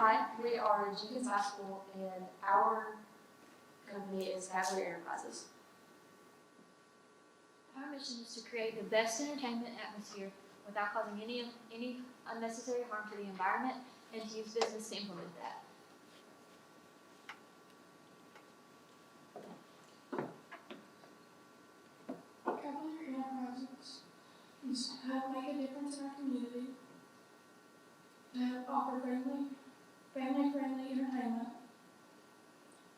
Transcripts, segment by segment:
Hi, we are Jenkins High School, and our company is Cavalier Enterprises. Our mission is to create the best entertainment atmosphere without causing any unnecessary harm to the environment, and to use business to implement that. Cavalier Enterprises is to help make a difference in our community, to help offer family-friendly entertainment,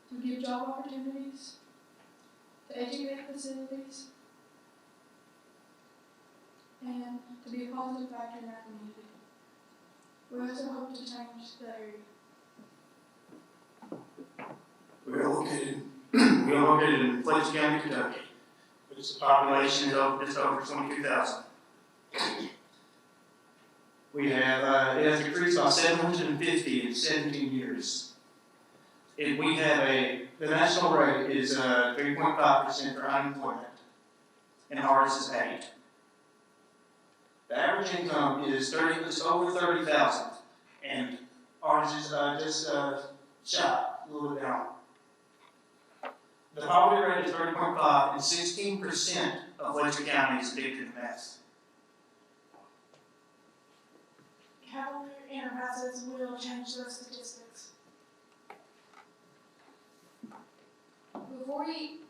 to give job opportunities, to educate facilities, and to be a positive factor in our community. We also hope to change the area. We are located in Fletcher County, Kentucky, which the population is just over 22,000. We have, it has increased by 750 in 17 years. And we have the national rate is 3.5% for unemployment, and ours is 8%. The average income is over 30,000, and ours is just shy, a little bit down. The poverty rate is 30.5, and 16% of Fletcher County is addicted to meth. Cavalier Enterprises will change those statistics. Before we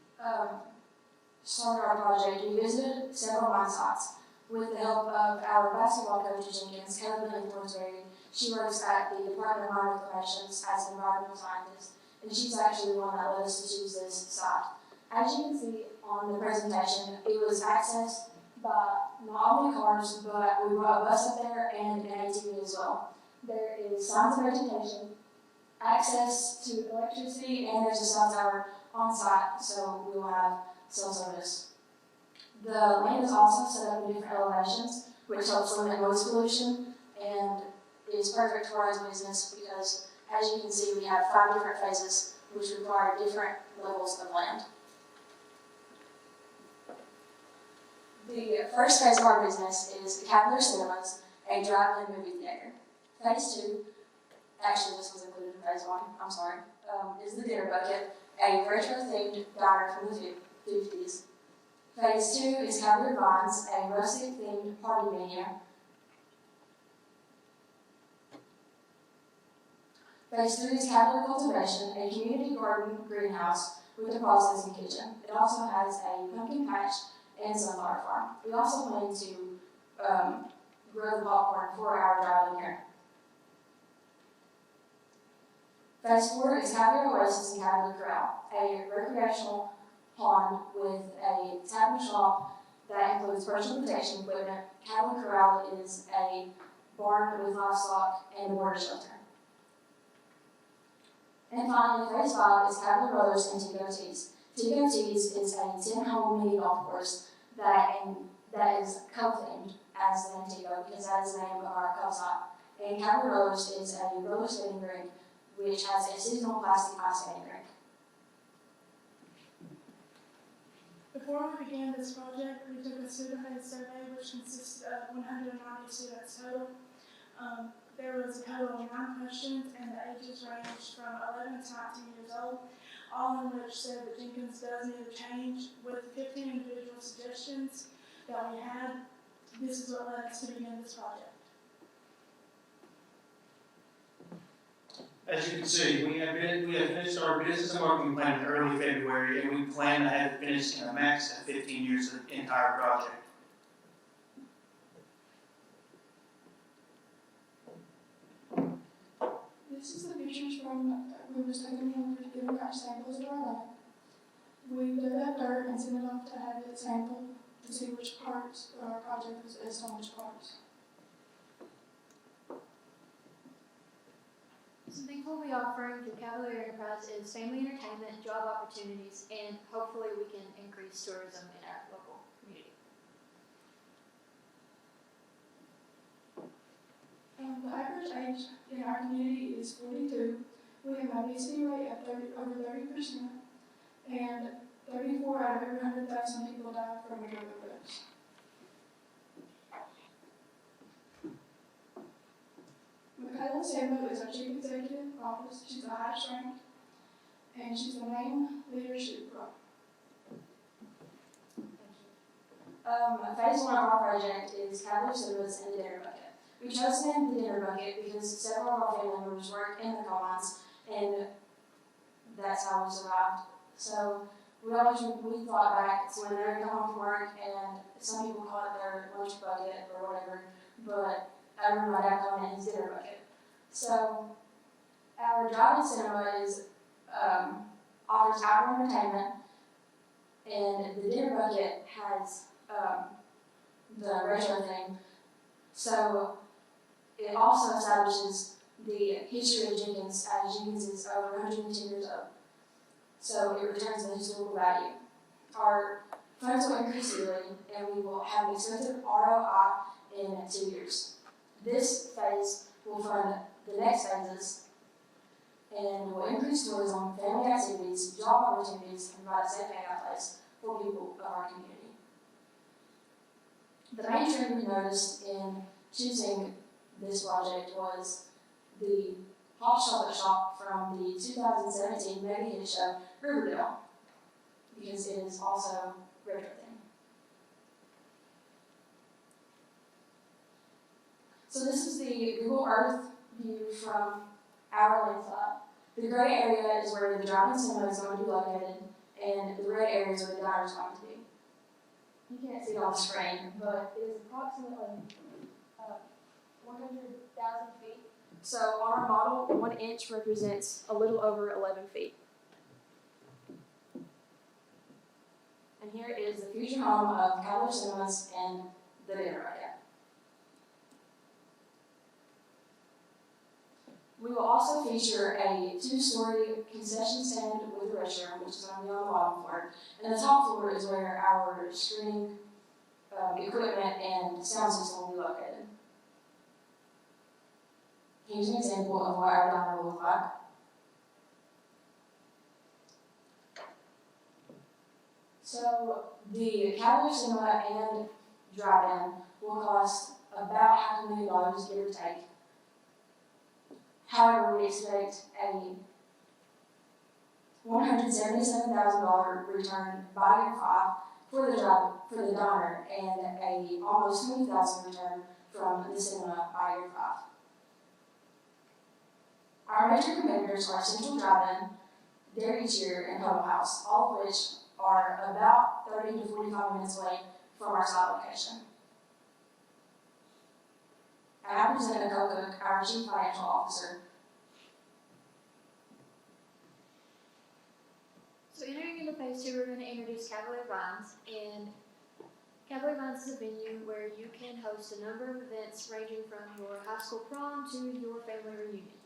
started our project, we visited several mine sites. With the help of our basketball coach at Jenkins, Caitlin Thornsberry, she works at the Department of Mine Reclamations as an environmental scientist, and she's actually the one that led us to choose this site. As you can see on the presentation, it was accessed by not only cars, but we brought a bus up there and an ATV as well. There is signs of vegetation, access to electricity, and there's a cell tower on site, so we will have cell service. The land is also set up in different elevations, which helps limit noise pollution and is perfect for our business because, as you can see, we have 5 different phases which require different levels of land. The first phase of our business is the Cavalier Cinemas, a drive-in movie theater. Phase 2, actually this was included in phase 1, I'm sorry, is the Dinner Bucket, a retro-themed diner from the 50s. Phase 2 is Cavalier Vines, a rustic-themed party venue. Phase 3 is Cavalier Cultivation, a community garden greenhouse with a processing kitchen. It also has a pumpkin patch and sunflower farm. We also plan to grow the popcorn for our drive-in here. Phase 4 is Cavalier Oasis and Cavalier Corral, a recreational pond with a tavern shop that includes personal protection equipment. Cavalier Corral is a barn with livestock and a water shelter. And finally, phase 5 is Cavalier Brothers and Tico Tees. Tico Tees is a 10-hole mini golf course that is co-themed as the name Tico because that is the name of our co-site. And Cavalier Brothers is a roller skating rink which has a seasonal plastic ice skating rink. Before we began this project, we took a student-based survey which consisted of 190 students total. There was a total of 9 questions, and the ages ranged from 11 to 19 years old, all in which said that Jenkins does need a change. With 15 individual suggestions that we had, this is what led us to begin this project. As you can see, we have finished our business and marketing plan in early February, and we plan to have it finished in a max of 15 years of the entire project. This is the pictures from we was taking in for giving our samples of our land. We dug up dirt and sent it off to have it sampled to see which parts of our project was based on which parts. Something we'll be offering through Cavalier Enterprise is family entertainment, job opportunities, and hopefully we can increase tourism in our local community. The average age in our community is 42. We have an obesity rate of over 30%, and 34 out of every 100,000 people die from a drug overdose. Cavalier Emma is our chief executive officer. She's the highest rank, and she's the main leadership role. Phase one of our project is Cavalier Cinemas and the Dinner Bucket. We chose to name the Dinner Bucket because several of our family members work in the coal mines, and that's how we survived. So we thought back to when they would come home from work, and some people call it their lunch bucket or whatever, but I remember my dad calling it his dinner bucket. So our drive-in cinema offers outdoor entertainment, and the dinner bucket has the retro theme. So it also establishes the history of Jenkins, as Jenkins is over 110 years old. So it returns the historical value. Our funds will increase yearly, and we will have an expected ROI in 2 years. This phase will fund the next phases and will increase tourism, family activities, job opportunities, and provide a safe hangout place for people of our community. The main trend we noticed in choosing this project was the hot chocolate shop from the 2017 mega hit show Riverdale, because it is also retro themed. So this is the Google Earth view from our landslide. The gray area is where the drive-in cinema is going to be located, and the red area is where the diner is going to be. You can't see it on the screen, but it is approximately 100,000 feet. So on our model, 1 inch represents a little over 11 feet. And here is the future home of Cavalier Cinemas and the Dinner Bucket. We will also feature a 2-story concession stand with a restroom, which is going to be on the bottom floor. And the top floor is where our screening equipment and sound system will be located. Here's an example of what our diner will look like. So the Cavalier Cinema and drive-in will cost about $500,000, give or take. However, we expect a $177,000 return by year 5 for the diner, and a almost $20,000 return from the cinema by year 5. Our major competitors are Central Drive-In, Dairy Cheer, and Huddle House, all of which are about 30 to 45 minutes away from our site location. And I present Nicole Cook, our Chief Financial Officer. So entering into phase 2, we're going to introduce Cavalier Vines, and Cavalier Vines is a venue where you can host a number of events ranging from your high school prom to your family reunion.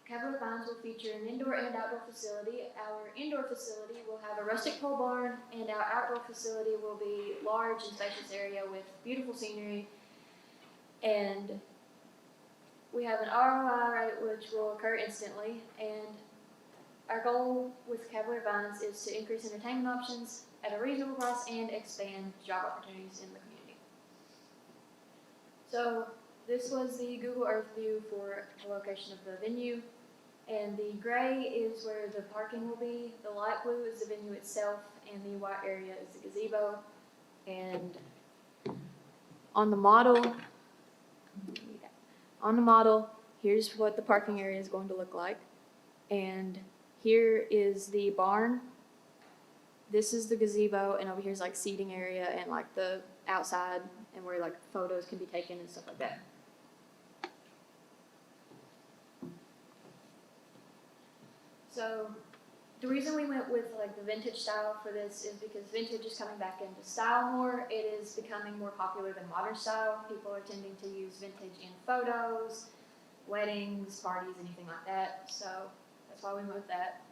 Cavalier Vines will feature an indoor and outdoor facility. Our indoor facility will have a rustic pole barn, and our outdoor facility will be a large and spacious area with beautiful scenery. And we have an ROI rate which will occur instantly, and our goal with Cavalier Vines is to increase entertainment options at a reasonable price and expand job opportunities in the community. So this was the Google Earth view for the location of the venue, and the gray is where the parking will be, the light blue is the venue itself, and the white area is the gazebo. And on the model, here's what the parking area is going to look like. And here is the barn. This is the gazebo, and over here is like seating area and like the outside and where like photos can be taken and stuff like that. So the reason we went with like the vintage style for this is because vintage is coming back into style more. It is becoming more popular than modern style. People are tending to use vintage in photos, weddings, parties, anything like that. So that's why we went with that.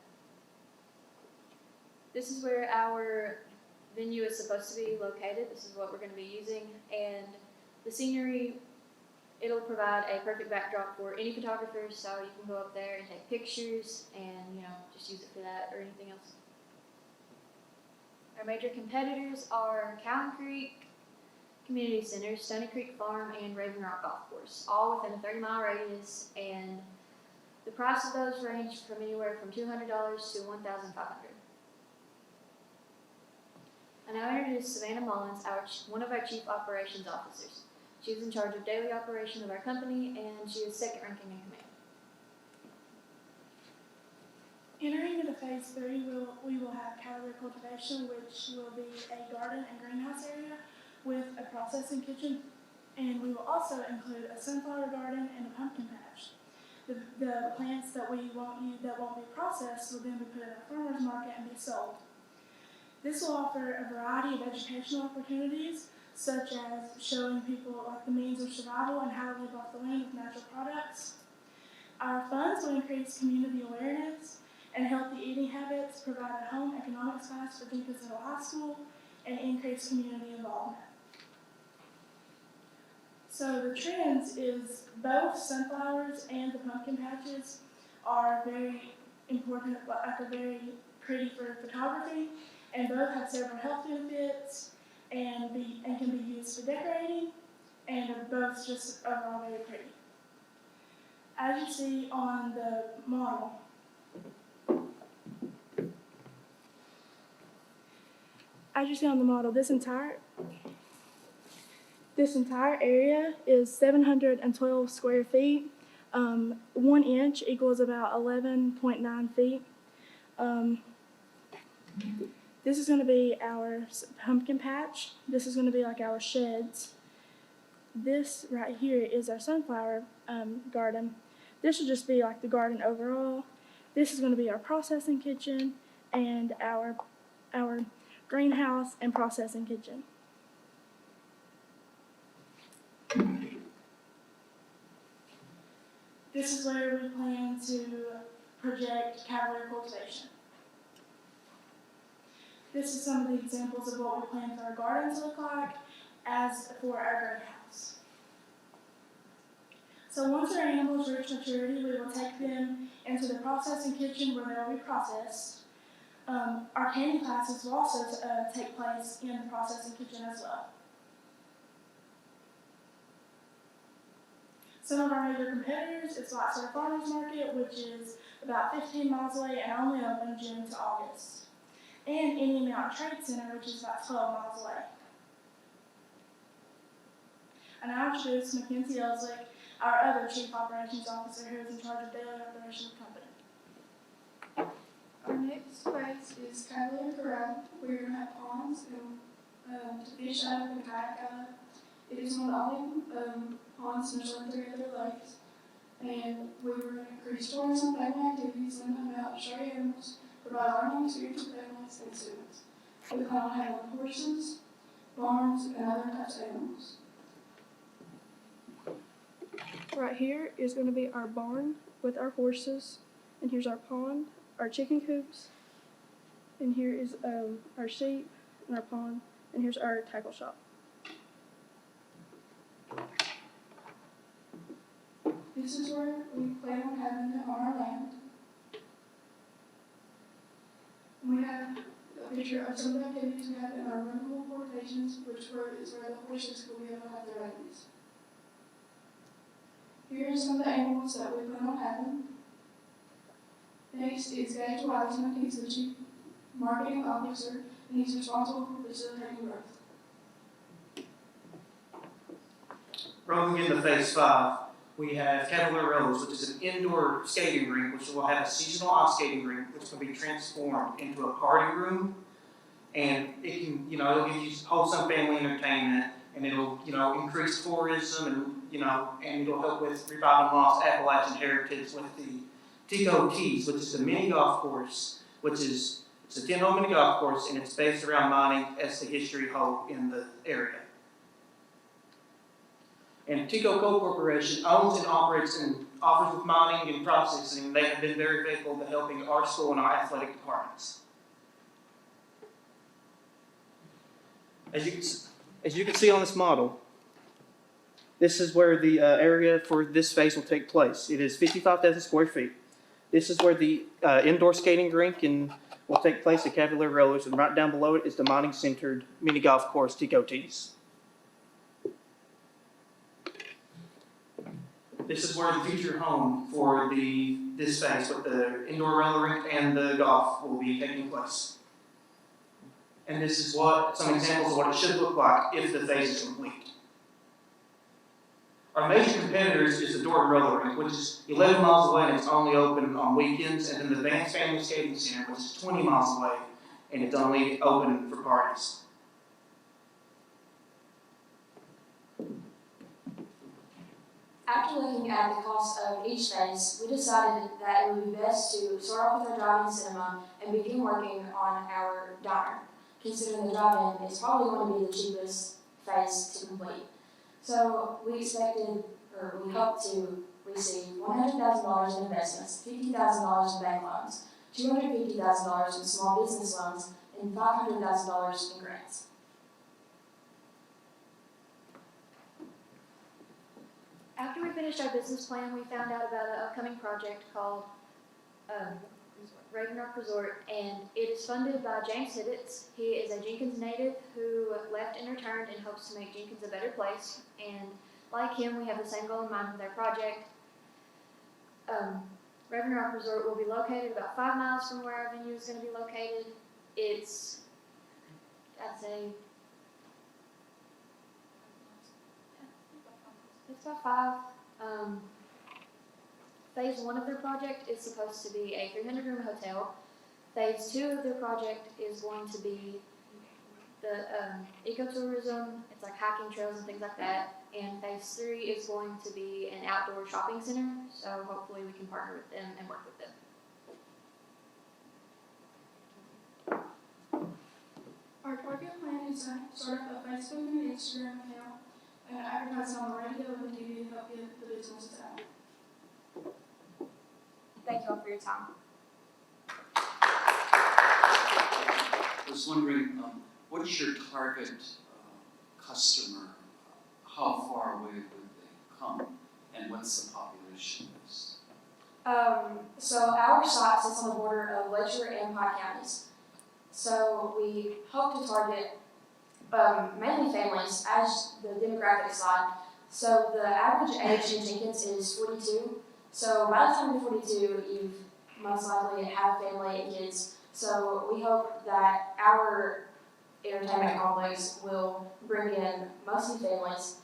This is where our venue is supposed to be located. This is what we're going to be using. And the scenery, it'll provide a perfect backdrop for any photographer, so you can go up there and take pictures and, just use it for that or anything else. Our major competitors are Cowan Creek, community centers, Stony Creek Farm and Raven Rock Golf Course, all within a 30-mile radius, and the price of those range from anywhere from $200 to $1,500. I now introduce Savannah Mullins, one of our Chief Operations Officers. She is in charge of daily operation of our company, and she is second ranking in command. Entering into phase 3, we will have calorie cultivation, which will be a garden and greenhouse area with a processing kitchen, and we will also include a sunflower garden and a pumpkin patch. The plants that won't be processed will then be put in a farmer's market and be sold. This will offer a variety of educational opportunities, such as showing people like the means of survival and how to live off the land with natural products. Our funds will increase community awareness and healthy eating habits, provide a home economics class for Jenkins Middle High School, and increase community involvement. So the trends is both sunflowers and the pumpkin patches are very important, are very pretty for photography, and both have several health benefits and can be used for decorating, and are both just overall very pretty. As you see on the model, this entire area is 712 square feet. 1 inch equals about 11.9 feet. This is going to be our pumpkin patch. This is going to be like our sheds. This right here is our sunflower garden. This will just be like the garden overall. This is going to be our processing kitchen and our greenhouse and processing kitchen. This is where we plan to project calorie cultivation. This is some of the examples of what we plan for our garden to look like as for our greenhouse. So once our animals reach maturity, we will take them into the processing kitchen where they will be processed. Our canning classes will also take place in the processing kitchen as well. Some of our major competitors is Whitestar Farmers Market, which is about 15 miles away and only open June to August. And Indian Mountain Trade Center, which is about 12 miles away. And I introduce Mackenzie Elslick, our other Chief Operations Officer who is in charge of daily operation of the company. Our next phase is cavalier corral. We're going to have ponds and to fish out of and kayak out of. It is one of the only ponds in the 3 other lakes. And we were going to increase tourism, family activities, learn about show animals, provide learning experience for families and students. We plan on having horses, barns, and other types of animals. Right here is going to be our barn with our horses, and here's our pond, our chicken coops, and here is our sheep and our pond, and here's our tackle shop. This is where we plan on having it on our land. We have a picture of some of the activities we have in our runnable portations, which is where the horses will be able to have their babies. Here are some of the animals that we plan on having. Next is Gage Wiseman. He's the Chief Marketing Officer, and he's responsible for facilitating growth. Rolling into phase 5, we have Cavalier Rollers, which is an indoor skating rink, which will have a seasonal ice skating rink, which will be transformed into a party room. And it can, it'll give you wholesome family entertainment, and it'll, increase tourism, and it'll help with reviving lost Appalachian heritage with the Tico Keys, which is the mini golf course, it's a 10-hole mini golf course, and it's based around mining as the history hole in the area. And Tico Coal Corporation owns and operates and offers with mining and processing. They have been very faithful to helping our school and our athletic departments. As you can see on this model, this is where the area for this phase will take place. It is 55,000 square feet. This is where the indoor skating rink will take place at Cavalier Rollers, and right down below it is the mining-centered mini golf course, Tico Tees. This is where the future home for this phase with the indoor roller rink and the golf will be taking place. And this is some examples of what it should look like if the phase is complete. Our major competitors is the Dorton Roller Rink, which is 11 miles away and it's only open on weekends, and then the Vance Family Skating Center, which is 20 miles away and it's only open for parties. After looking at the cost of each phase, we decided that it would be best to start off with our drive-in cinema and begin working on our diner, considering the drive-in is probably going to be the cheapest phase to complete. So we hope to receive $100,000 in investments, $50,000 in bank loans, $250,000 in small business loans, and $500,000 in grants. After we finished our business plan, we found out about an upcoming project called Raven Rock Resort, and it is funded by James H.S. He is a Jenkins native who left and returned and hopes to make Jenkins a better place. And like him, we have the same goal in mind with our project. Raven Rock Resort will be located about 5 miles from where our venue is going to be located. It's, I'd say, it's about 5. Phase 1 of their project is supposed to be a 300-room hotel. Phase 2 of their project is going to be the ecotourism. It's like hiking trails and things like that. And phase 3 is going to be an outdoor shopping center. So hopefully we can partner with them and work with them. Our target plan is to start up a Facebook and Instagram account and advertise on the radio and TV to help get the business out. Thank you all for your time. I was wondering, what is your target customer? How far away would they come, and what's the population list? So our site sits on the border of Letcher and Pike counties. So we hope to target mainly families as the demographic side. So the average age in Jenkins is 42. So by the time you're 42, you've most likely have family and kids. So we hope that our entertainment complex will bring in mostly families.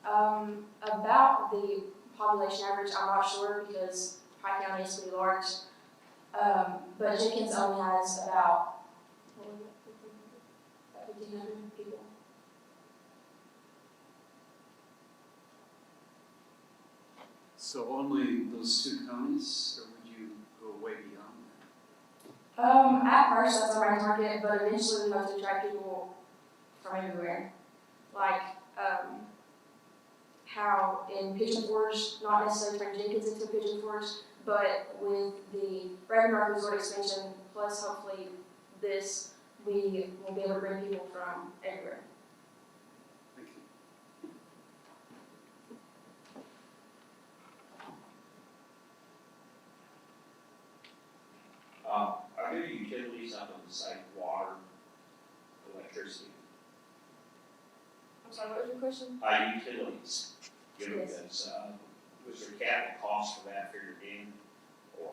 About the population average, I'm not sure because Pike County is pretty large. But Jenkins only has about 1,500 people. So only those 2 counties, or would you go way beyond that? At first that's our main target, but eventually we hope to attract people from everywhere. Like, how in Pigeon Forge, not necessarily turn Jenkins into Pigeon Forge, but with the Raven Rock Resort expansion, plus hopefully this, we will be able to bring people from everywhere. Thank you. Are there utilities up on the site, water, electricity? I'm sorry, what was your question? Utilities, you know, Yes. because, was there capital cost for that figured in, or?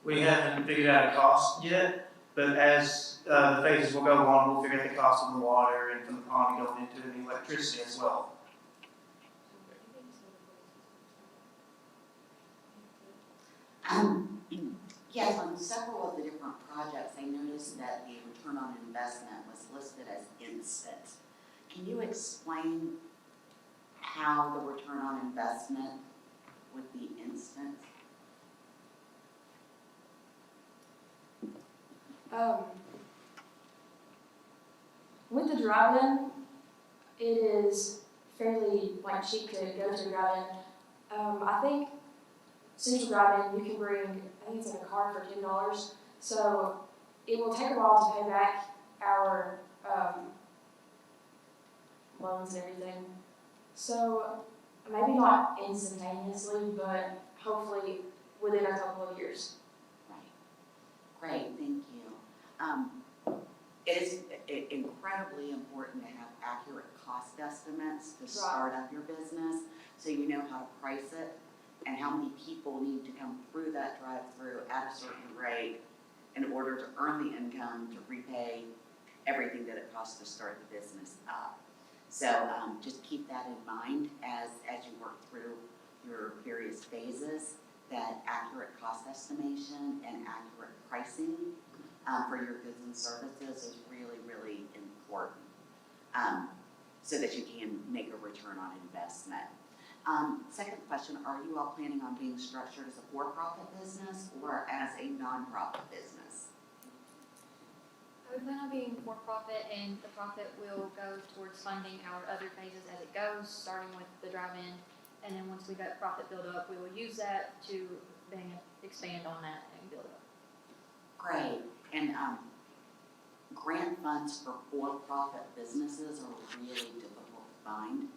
We haven't figured out a cost yet, but as the phases will go on, we'll figure out the cost of the water and from the pond going into the electricity as well. Yes, on several of the different projects, I noticed that the return on investment was listed as instant. Can you explain how the return on investment would be instant? With the drive-in, it is fairly cheap to go to a drive-in. I think Central Drive-In, you can bring, I think it's like a card for $10. So it will take a while to pay back our loans and everything. So maybe not instantaneously, but hopefully within a couple of years. Right. Great, thank you. It is incredibly important to have accurate cost estimates to start up your business, so you know how to price it and how many people need to come through that drive-through at a certain rate in order to earn the income to repay everything that it costs to start the business up. So just keep that in mind as you work through your various phases, that accurate cost estimation and accurate pricing for your goods and services is really, really important, so that you can make a return on investment. Second question, are you all planning on being structured as a for-profit business or as a nonprofit business? We plan on being for-profit, and the profit will go towards funding our other phases as it goes, starting with the drive-in. And then once we got profit build up, we will use that to then expand on that and build up. Great. And grant funds for for-profit businesses are really difficult to find.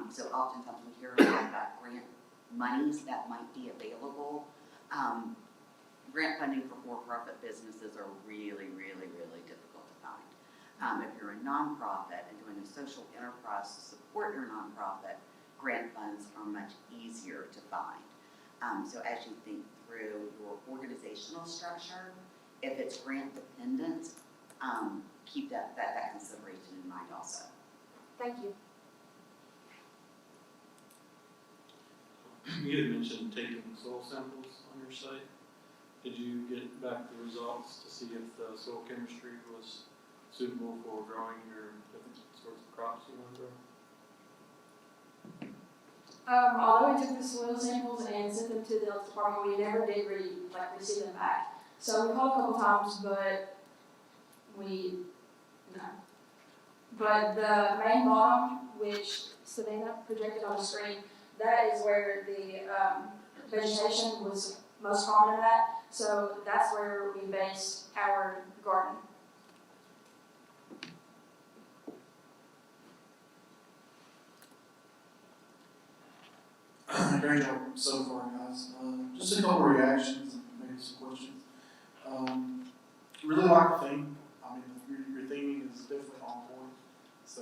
So oftentimes we hear about grant monies that might be available. Grant funding for for-profit businesses are really, really, really difficult to find. If you're a nonprofit and doing a social enterprise to support your nonprofit, grant funds are much easier to find. So as you think through your organizational structure, if it's grant dependent, keep that consideration in mind also. Thank you. You had mentioned taking soil samples on your site. Did you get back the results to see if the soil chemistry was suitable for growing your different sorts of crops you want to grow? Although we took the soil samples and sent them to the health department, we never did receive them back. So we called a couple times, but no. But the main bottom, which Savannah projected on the screen, that is where the vegetation was most prominent at. So that's where we based our garden. Great job so far, guys. Just a couple of reactions and maybe some questions. Really like the theme. I mean, your theming is definitely on point. So,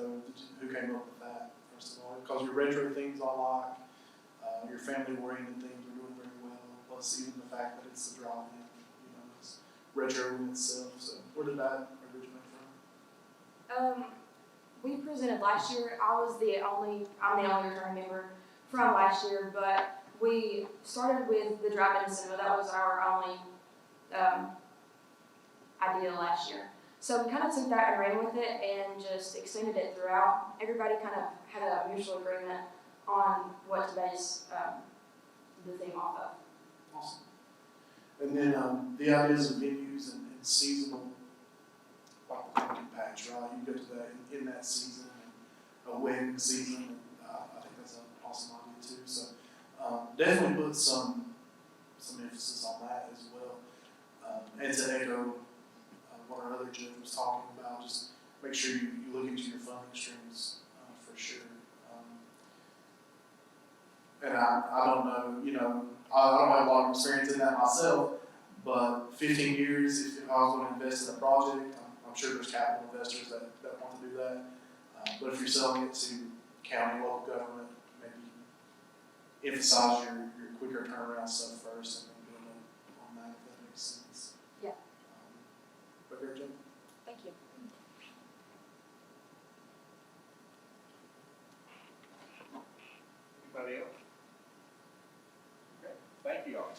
who came up with that, first of all? Because your retro themes I like, your family-oriented themes are doing very well. Plus, even the fact that it's a drive-in, it's retro in itself. So, where did that originate from? We presented last year. I'm the only returning member from last year, but we started with the drive-in cinema. That was our only idea last year. So we kind of took that and ran with it and just extended it throughout. Everybody kind of had a mutual agreement on what to base the theme off of. Awesome. And then the ideas of venues and seasonal, like the pumpkin patch, right? You go to that in that season, and a wedding season, and I think that's an awesome idea too. So definitely put some emphasis on that as well. And to echo what our other judge was talking about, just make sure you look into your funding streams for sure. And I don't know, I don't have a lot of experience in that myself, but 15 years, if I was going to invest in a project, I'm sure there's capital investors that want to do that. But if you're selling it to county, local government, maybe emphasize your quicker turnaround stuff first and then build up on that, if that makes sense. Yeah. But great job. Thank you. Anybody else? Okay, thank you all.